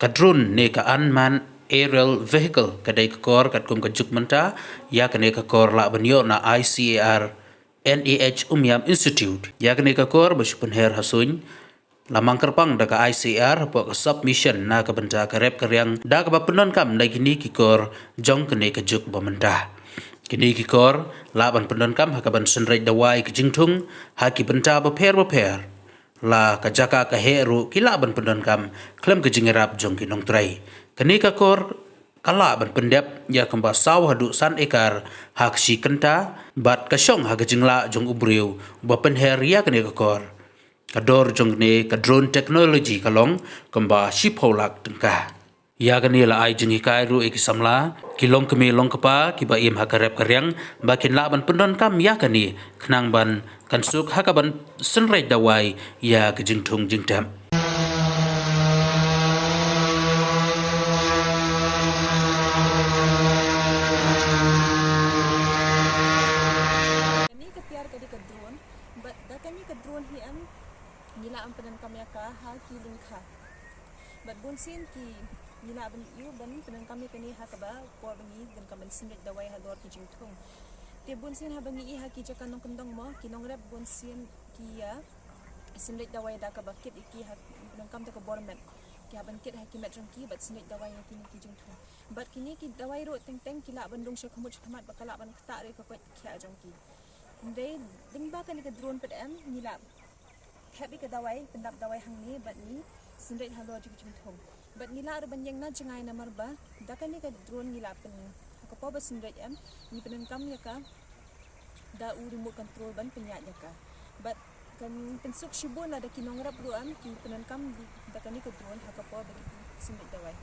drone ne ka unmanned aerial vehicle kadai ka kor kat kum ka juk menta ya ka ne ka kor la banyo na ICAR NAH Umyam Institute ya ka ne ka kor basupun her hasuny lamang kerpang daga ICR po ka submission na ka benta ka rep karyang da ka bapunon kam na gini kikor jong kene ka juk bomenta kini kikor laban punon kam hakaban sunrai dawai ka jingtung haki benta baper la ka jaka ka heru kilaban punon kam klem ka jingerap jong kinong trai kini ka kor kala ban pendep ya kamba saw hadu san ekar hak si kenta bat ka syong hak jingla jong ubriu bapen her ya kene ka kor kador jong ne ka drone technology kalong kamba shipholak tengkah ya gani la ai jingi kai ru ek samla kilong kemi long kapa kiba im hakarep karyang bakin la ban pendon kam ya gani khnang ban kan suk hakaban sunrai dawai ya ka jingthung jingtam nila ang penan kami ka ha kilung kha bat bun sin ki nila ban yu ban penan kami kani ha ka ba ko bangi gan kaman sinret dawai ha dor ki jingthung te bun sin ha bangi i ha ki jakan nong kandong mo kinong rep bun sin ki ya sinret dawai da ka ba kit iki ha penan kam ta ka bormen ki ha ban kit ha ki metrong ki bat sinret dawai ha kini ki jingthung bat kini ki dawai ro teng teng ki la ban dong sha khumut khamat ba kala ban ta re ka ko kya jong ki ndai ding ba kan ka drone pet am nila happy ka dawai pendap dawai hang ni bat ni sindai halo ji jim thong bat nila ar ban yang na jangai na marba dakan ni ka drone nila pen ka pa ba sindai am ni pen kam ya ka da u remote control ban penya ya ka bat kan pensuk shibun ada kinong rap ruam ki pen kam dakan ni ka drone ha ka pa ba sindai dawai